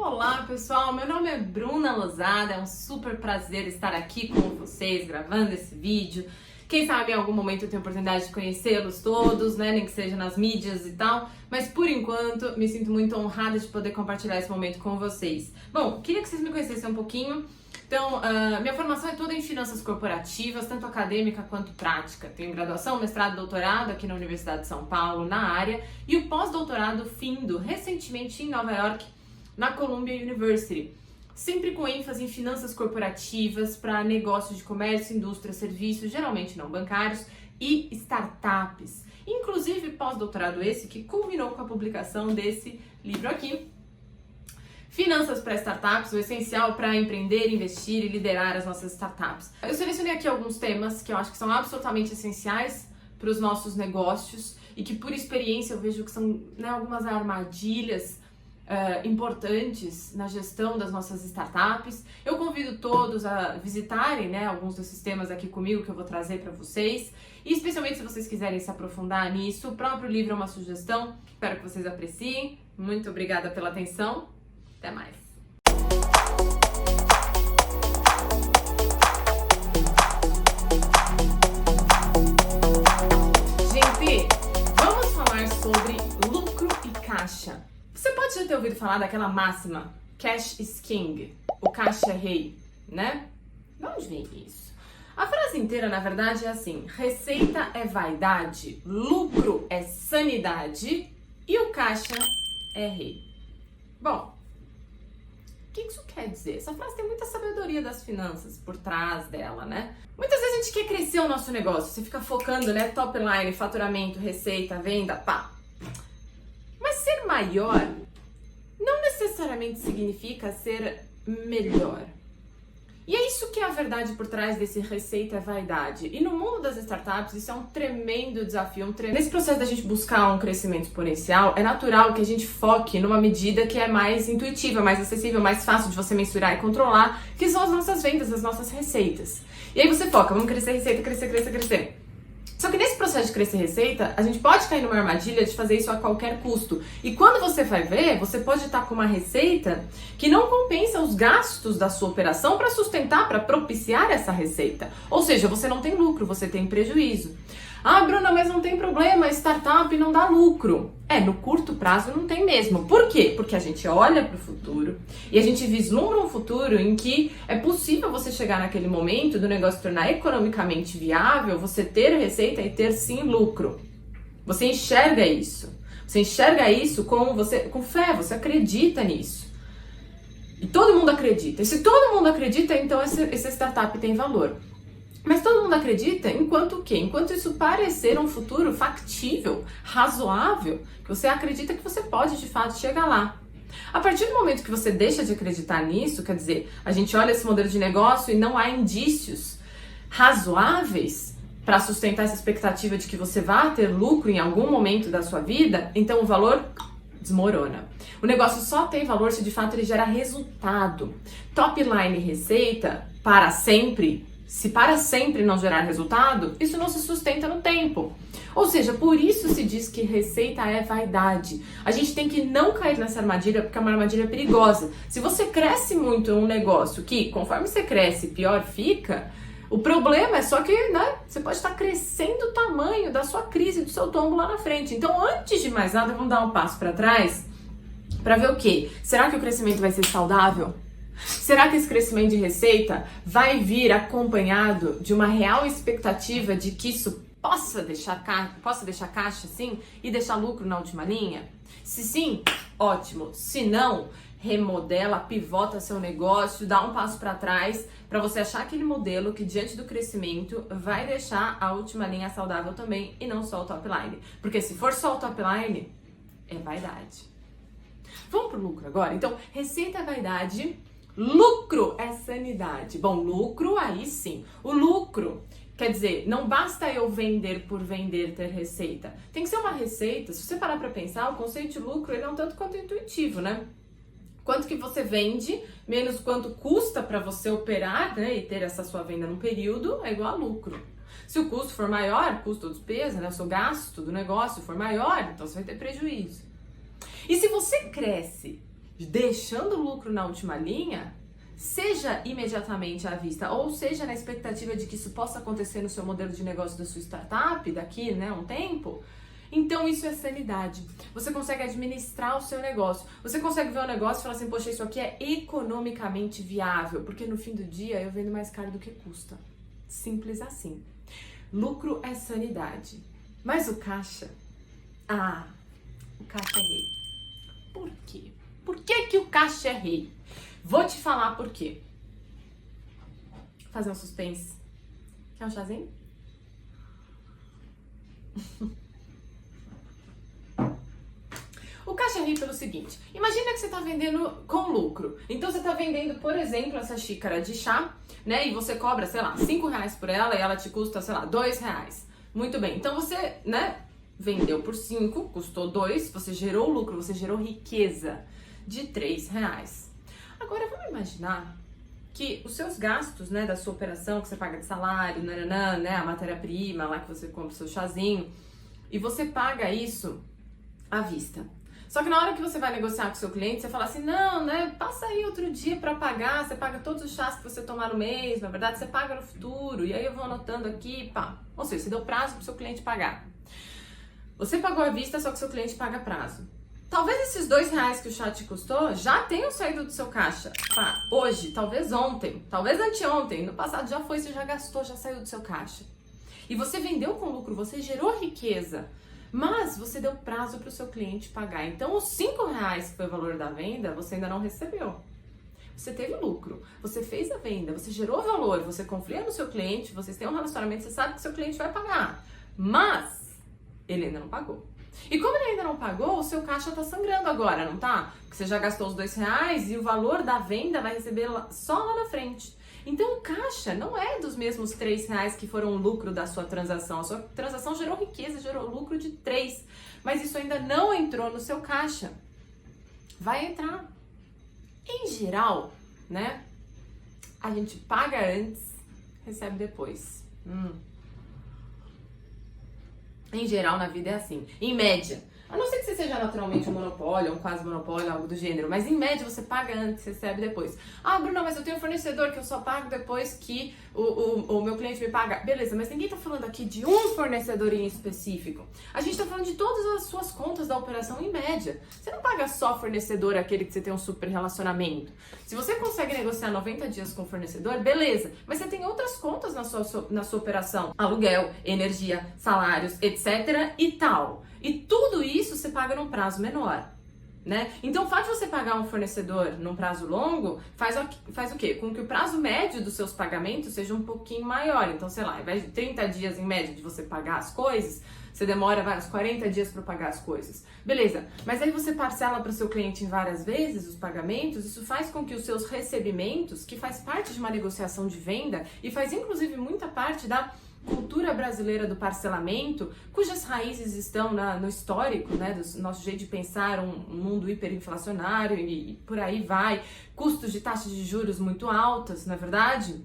Olá pessoal, meu nome é Bruna Lozada, é um super prazer estar aqui com vocês gravando esse vídeo. Quem sabe em algum momento eu tenho a oportunidade de conhecê-los todos, né? Nem que seja nas mídias e tal, mas por enquanto me sinto muito honrada de poder compartilhar esse momento com vocês. Bom, queria que vocês me conhecessem um pouquinho. Então, minha formação é toda em finanças corporativas, tanto acadêmica quanto prática. Tenho graduação, mestrado e doutorado aqui na Universidade de São Paulo, na área, e o pós-doutorado findo recentemente em Nova York, na Columbia University, sempre com ênfase em finanças corporativas para negócios de comércio, indústria, serviços, geralmente não bancários, e startups. Inclusive pós-doutorado esse que culminou com a publicação desse livro aqui, Finanças para Startups, o essencial para empreender, investir e liderar as nossas startups. Eu selecionei aqui alguns temas que eu acho que são absolutamente essenciais para os nossos negócios e que por experiência eu vejo que são algumas armadilhas importantes na gestão das nossas startups. Eu convido todos a visitarem alguns desses temas aqui comigo que eu vou trazer para vocês, e especialmente se vocês quiserem se aprofundar nisso, o próprio livro é uma sugestão, espero que vocês apreciem. Muito obrigada pela atenção, até mais! Gente, vamos falar sobre lucro e caixa. Você pode já ter ouvido falar daquela máxima, cash is king, o caixa é rei, né? De onde vem isso? A frase inteira, na verdade, é assim: receita é vaidade, lucro é sanidade e o caixa é rei. Bom, o que isso quer dizer? Essa frase tem muita sabedoria das finanças por trás dela, né? Muitas vezes a gente quer crescer o nosso negócio, você fica focando, top line, faturamento, receita, venda, pá. Mas ser maior não necessariamente significa ser melhor. E é isso que é a verdade por trás desse receita é vaidade. E no mundo das startups isso é um tremendo desafio. Nesse processo da gente buscar um crescimento exponencial, é natural que a gente foque numa medida que é mais intuitiva, mais acessível, mais fácil de você mensurar e controlar, que são as nossas vendas, as nossas receitas. E aí você foca, vamos crescer receita, crescer. Só que nesse processo de crescer receita, a gente pode cair numa armadilha de fazer isso a qualquer custo. E quando você vai ver, você pode estar com uma receita que não compensa os gastos da sua operação para sustentar, para propiciar essa receita. Ou seja, você não tem lucro, você tem prejuízo. Ah, Bruna, mas não tem problema, startup não dá lucro. No curto prazo não tem mesmo. Por quê? Porque a gente olha para o futuro e a gente vislumbra um futuro em que é possível você chegar naquele momento do negócio tornar economicamente viável, você ter receita e ter sim lucro. Você enxerga isso. Você enxerga isso com fé, você acredita nisso. E todo mundo acredita. E se todo mundo acredita, então essa startup tem valor. Mas todo mundo acredita enquanto o quê? Enquanto isso parecer um futuro factível, razoável, que você acredita que você pode de fato chegar lá. A partir do momento que você deixa de acreditar nisso, quer dizer, a gente olha esse modelo de negócio e não há indícios razoáveis para sustentar essa expectativa de que você vá ter lucro em algum momento da sua vida, então o valor desmorona. O negócio só tem valor se de fato ele gera resultado. Top line receita para sempre. Se para sempre não gerar resultado, isso não se sustenta no tempo. Ou seja, por isso se diz que receita é vaidade. A gente tem que não cair nessa armadilha, porque é uma armadilha perigosa. Se você cresce muito em um negócio que, conforme você cresce, pior fica, o problema é só que, você pode estar crescendo o tamanho da sua crise, do seu tombo lá na frente. Então, antes de mais nada, vamos dar um passo para trás para ver o quê? Será que o crescimento vai ser saudável? Será que esse crescimento de receita vai vir acompanhado de uma real expectativa de que isso possa deixar caixa, sim, e deixar lucro na última linha? Se sim, ótimo. Se não, remodela, pivota seu negócio, dá um passo para trás para você achar aquele modelo que diante do crescimento vai deixar a última linha saudável também e não só o top line. Porque se for só o top line, é vaidade. Vamos pro lucro agora? Então, receita é vaidade. Lucro é sanidade. Bom, lucro aí sim. O lucro, quer dizer, não basta eu vender por vender, ter receita. Tem que ser uma receita. Se você parar para pensar, o conceito de lucro ele é um tanto quanto intuitivo, né? Quanto que você vende, menos quanto custa para você operar, e ter essa sua venda num período, é igual a lucro. Se o custo for maior, custo ou despesa, o seu gasto do negócio for maior, então você vai ter prejuízo. E se você cresce deixando o lucro na última linha, seja imediatamente à vista, ou seja na expectativa de que isso possa acontecer no seu modelo de negócio da sua startup daqui, né, um tempo, então isso é sanidade. Você consegue administrar o seu negócio, você consegue ver o negócio e falar assim, poxa, isso aqui é economicamente viável, porque no fim do dia eu vendo mais caro do que custa. Simples assim. Lucro é sanidade. Mas o caixa? O caixa é rei. Por quê? Por que que o caixa é rei? Vou te falar por quê. Vou fazer um suspense. Quer um chazinho? O caixa é rei pelo seguinte, imagina que você está vendendo com lucro. Então você está vendendo, por exemplo, essa xícara de chá, né? E você cobra, sei lá, R$5 por ela e ela te custa, sei lá, R$2. Muito bem, então você, né, vendeu por 5, custou 2, você gerou lucro, você gerou riqueza de R$3. Agora vamos imaginar que os seus gastos, né, da sua operação, que você paga de salário, nananã, né, a matéria-prima, lá que você compra o seu chazinho, e você paga isso à vista. Só que na hora que você vai negociar com o seu cliente, você fala assim, não, né, passa aí outro dia para pagar, você paga todos os chás que você tomar no mês, na verdade você paga no futuro, e aí eu vou anotando aqui, pá. Ou seja, você deu prazo pro seu cliente pagar. Você pagou à vista, só que o seu cliente paga prazo. Talvez esses R$2 que o chá te custou já tenham saído do seu caixa. Pá, hoje, talvez ontem, talvez anteontem, no passado já foi, você já gastou, já saiu do seu caixa. E você vendeu com lucro, você gerou riqueza. Mas você deu prazo para o seu cliente pagar. Então, os R$5 que foi o valor da venda, você ainda não recebeu. Você teve lucro, você fez a venda, você gerou valor, você confia no seu cliente, vocês têm um relacionamento, você sabe que seu cliente vai pagar. Mas ele ainda não pagou. E como ele ainda não pagou, o seu caixa tá sangrando agora, não tá? Porque você já gastou os R$2 e o valor da venda vai receber só lá na frente. Então o caixa não é dos mesmos R$3 que foram o lucro da sua transação. A sua transação gerou riqueza, gerou lucro de 3. Mas isso ainda não entrou no seu caixa. Vai entrar. Em geral, né? A gente paga antes, recebe depois. Em geral, na vida é assim. Em média. A não ser que você seja naturalmente um monopólio, um quase monopólio, algo do gênero. Mas em média você paga antes, recebe depois. Ah, Bruna, mas eu tenho um fornecedor que eu só pago depois que o meu cliente me paga. Beleza, mas ninguém tá falando aqui de um fornecedor em específico. A gente tá falando de todas as suas contas da operação em média. Você não paga só fornecedor, aquele que você tem um super relacionamento. Se você consegue negociar 90 dias com o fornecedor, beleza. Mas você tem outras contas na sua operação. Aluguel, energia, salários, etc. e tal. E tudo isso você paga num prazo menor, né? Então, o fato de você pagar um fornecedor num prazo longo faz o quê? Com que o prazo médio dos seus pagamentos seja um pouquinho maior. Então, sei lá, ao invés de 30 dias em média de você pagar as coisas, você demora uns 40 dias para pagar as coisas. Beleza, mas aí você parcela para o seu cliente em várias vezes os pagamentos, isso faz com que os seus recebimentos, que faz parte de uma negociação de venda e faz inclusive muita parte da cultura brasileira do parcelamento, cujas raízes estão no histórico, né, do nosso jeito de pensar um mundo hiperinflacionário e por aí vai, custos de taxas de juros muito altas, não é verdade?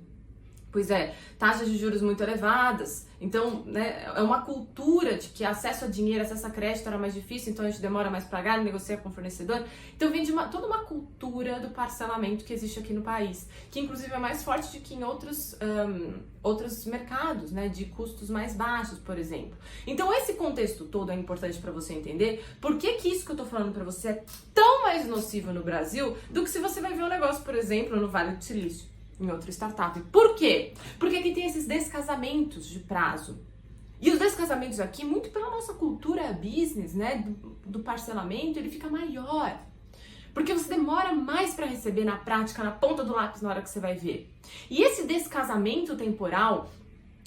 Pois é, taxas de juros muito elevadas, então, né, é uma cultura de que acesso a dinheiro, acesso a crédito era mais difícil, então a gente demora mais para pagar, negocia com o fornecedor. Então vem de toda uma cultura do parcelamento que existe aqui no país, que inclusive é mais forte do que em outros mercados, né, de custos mais baixos, por exemplo. Então esse contexto todo é importante para você entender por que isso que eu tô falando para você é tão mais nocivo no Brasil do que se você vai ver um negócio, por exemplo, no Vale do Silício, em outra startup. Por quê? Porque aqui tem esses descasamentos de prazo. E os descasamentos aqui, muito pela nossa cultura business, né, do parcelamento, ele fica maior. Porque você demora mais para receber na prática, na ponta do lápis, na hora que você vai ver. E esse descasamento temporal,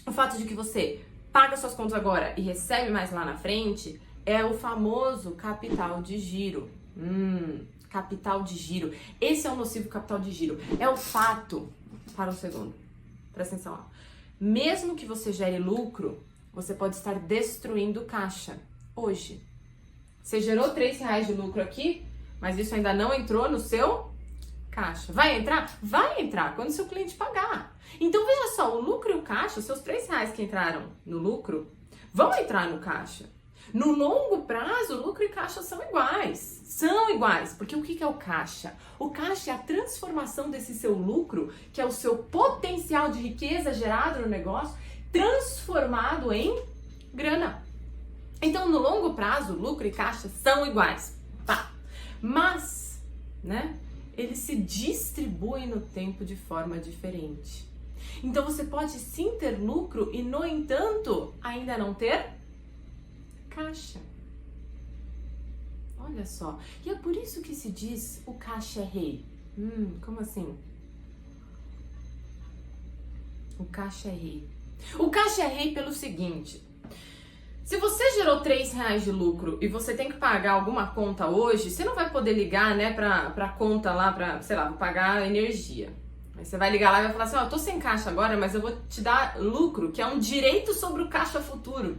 o fato de que você paga suas contas agora e recebe mais lá na frente, é o famoso capital de giro. Capital de giro. Esse é o nocivo capital de giro. É o fato... Para um segundo. Presta atenção. Ó. Mesmo que você gere lucro, você pode estar destruindo caixa. Hoje. Você gerou R$3 de lucro aqui, mas isso ainda não entrou no seu caixa. Vai entrar? Vai entrar quando o seu cliente pagar. Então, veja só, o lucro e o caixa, os seus R$3 que entraram no lucro, vão entrar no caixa. No longo prazo, lucro e caixa são iguais. São iguais. Porque o que é o caixa? O caixa é a transformação desse seu lucro, que é o seu potencial de riqueza gerado no negócio, transformado em grana. Então, no longo prazo, lucro e caixa são iguais. Tá. Mas, né, eles se distribuem no tempo de forma diferente. Então, você pode sim ter lucro e, no entanto, ainda não ter caixa. Olha só. E é por isso que se diz o caixa é rei. Como assim? O caixa é rei. O caixa é rei pelo seguinte: se você gerou R$3 de lucro e você tem que pagar alguma conta hoje, você não vai poder ligar, né, pra conta lá, pra, sei lá, pagar energia. Aí você vai ligar lá e vai falar assim, ó, eu tô sem caixa agora, mas eu vou te dar lucro, que é um direito sobre o caixa futuro.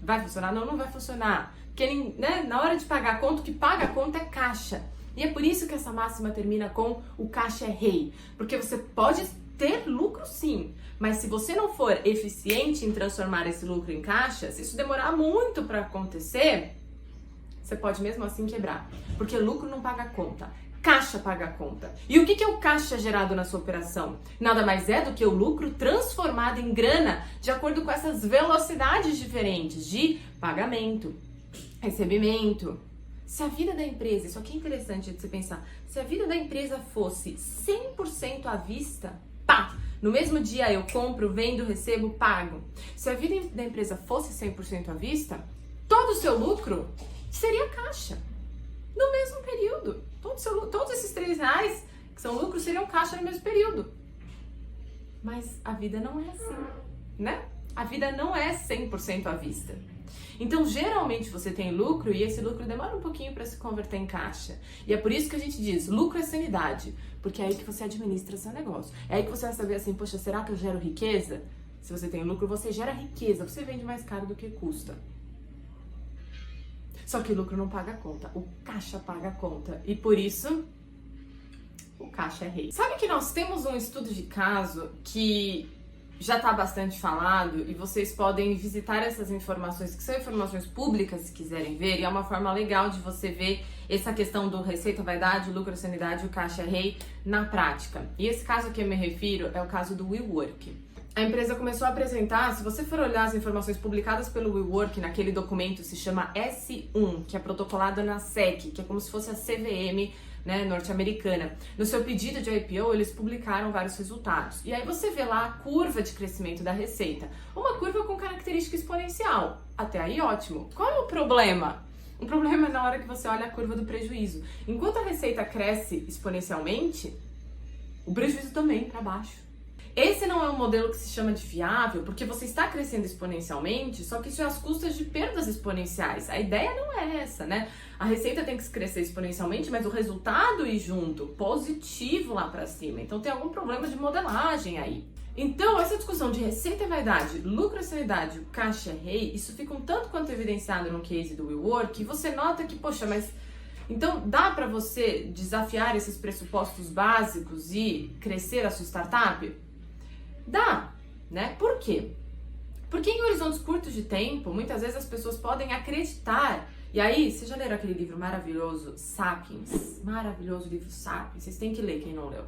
Vai funcionar? Não, não vai funcionar. Porque, né, na hora de pagar a conta, o que paga a conta é caixa. E é por isso que essa máxima termina com o caixa é rei. Porque você pode ter lucro sim, mas se você não for eficiente em transformar esse lucro em caixa, se isso demorar muito para acontecer, você pode mesmo assim quebrar. Porque lucro não paga conta. Caixa paga a conta. E o que é o caixa gerado na sua operação? Nada mais é do que o lucro transformado em grana de acordo com essas velocidades diferentes de pagamento, recebimento. Se a vida da empresa, isso aqui é interessante de você pensar, se a vida da empresa fosse 100% à vista, pá, no mesmo dia eu compro, vendo, recebo, pago. Se a vida da empresa fosse 100% à vista, todo o seu lucro seria caixa. No mesmo período. Todos esses R$3 que são lucros seriam caixa no mesmo período. Mas a vida não é assim, né? A vida não é 100% à vista. Então, geralmente você tem lucro e esse lucro demora um pouquinho para se converter em caixa. E é por isso que a gente diz, lucro é sanidade. Porque é aí que você administra seu negócio. É aí que você vai saber assim, poxa, será que eu gero riqueza? Se você tem lucro, você gera riqueza. Você vende mais caro do que custa. Só que o lucro não paga a conta, o caixa paga a conta. E por isso, o caixa é rei. Sabe que nós temos um estudo de caso que já está bastante falado e vocês podem visitar essas informações, que são informações públicas, se quiserem ver, e é uma forma legal de você ver essa questão do receita, vaidade, lucro, sanidade e o caixa é rei na prática. E esse caso a que eu me refiro é o caso do WeWork. A empresa começou a apresentar, se você for olhar as informações publicadas pelo WeWork, naquele documento se chama S1, que é protocolado na SEC, que é como se fosse a CVM, né, norte-americana. No seu pedido de IPO, eles publicaram vários resultados. E aí você vê lá a curva de crescimento da receita. Uma curva com característica exponencial. Até aí, ótimo. Qual é o problema? O problema é na hora que você olha a curva do prejuízo. Enquanto a receita cresce exponencialmente, o prejuízo também para baixo. Esse não é um modelo que se chama de viável, porque você está crescendo exponencialmente, só que isso é às custas de perdas exponenciais. A ideia não é essa, né? A receita tem que crescer exponencialmente, mas o resultado ir junto, positivo lá para cima. Então tem algum problema de modelagem aí. Então, essa discussão de receita e vaidade, lucro e sanidade, o caixa é rei, isso fica um tanto quanto evidenciado no case do WeWork, e você nota que, poxa, mas então dá para você desafiar esses pressupostos básicos e crescer a sua startup? Dá, né? Por quê? Porque em horizontes curtos de tempo, muitas vezes as pessoas podem acreditar. E aí, vocês já leram aquele livro maravilhoso, Sapiens? Maravilhoso livro Sapiens. Vocês têm que ler, quem não leu.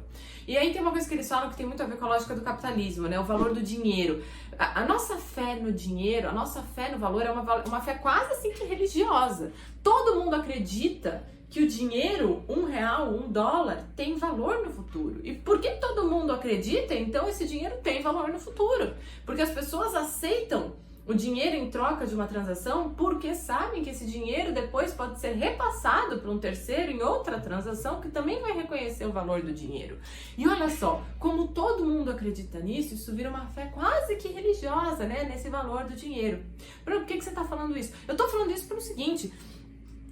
E aí tem uma coisa que eles falam que tem muito a ver com a lógica do capitalismo, né? O valor do dinheiro. A nossa fé no dinheiro, a nossa fé no valor é uma fé quase assim que religiosa. Todo mundo acredita que o dinheiro, R$1, $1, tem valor no futuro. E por que todo mundo acredita, então esse dinheiro tem valor no futuro? Porque as pessoas aceitam o dinheiro em troca de uma transação porque sabem que esse dinheiro depois pode ser repassado para um terceiro em outra transação que também vai reconhecer o valor do dinheiro. E olha só, como todo mundo acredita nisso, isso vira uma fé quase que religiosa, né, nesse valor do dinheiro. Por que você está falando isso? Eu estou falando isso pelo seguinte: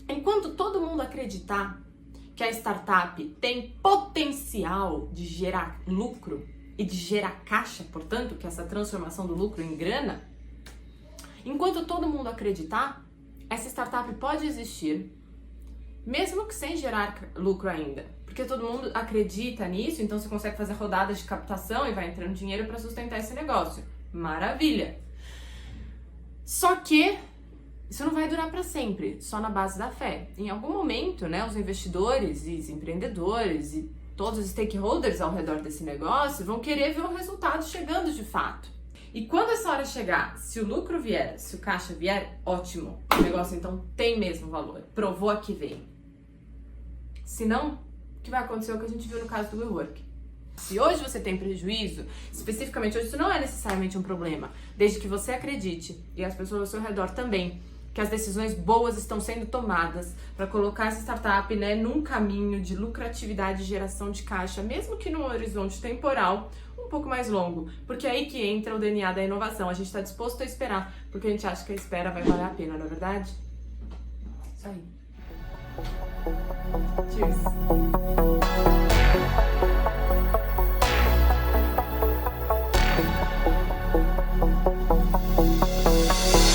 enquanto todo mundo acreditar que a startup tem potencial de gerar lucro e de gerar caixa, portanto, que é essa transformação do lucro em grana, enquanto todo mundo acreditar, essa startup pode existir, mesmo que sem gerar lucro ainda. Porque todo mundo acredita nisso, então você consegue fazer rodadas de captação e vai entrando dinheiro para sustentar esse negócio. Maravilha! Só que Isso não vai durar para sempre, só na base da fé. Em algum momento, né, os investidores e os empreendedores e todos os stakeholders ao redor desse negócio vão querer ver o resultado chegando de fato. E quando essa hora chegar, se o lucro vier, se o caixa vier, ótimo. O negócio então tem mesmo valor. Provou que vem. Se não, o que vai acontecer é o que a gente viu no caso do WeWork. Se hoje você tem prejuízo, especificamente hoje, isso não é necessariamente um problema, desde que você acredite, e as pessoas ao seu redor também, que as decisões boas estão sendo tomadas para colocar essa startup, né, num caminho de lucratividade e geração de caixa, mesmo que num horizonte temporal um pouco mais longo, porque é aí que entra o DNA da inovação. A gente está disposto a esperar, porque a gente acha que a espera vai valer a pena, não é verdade? Isso aí. Cheers!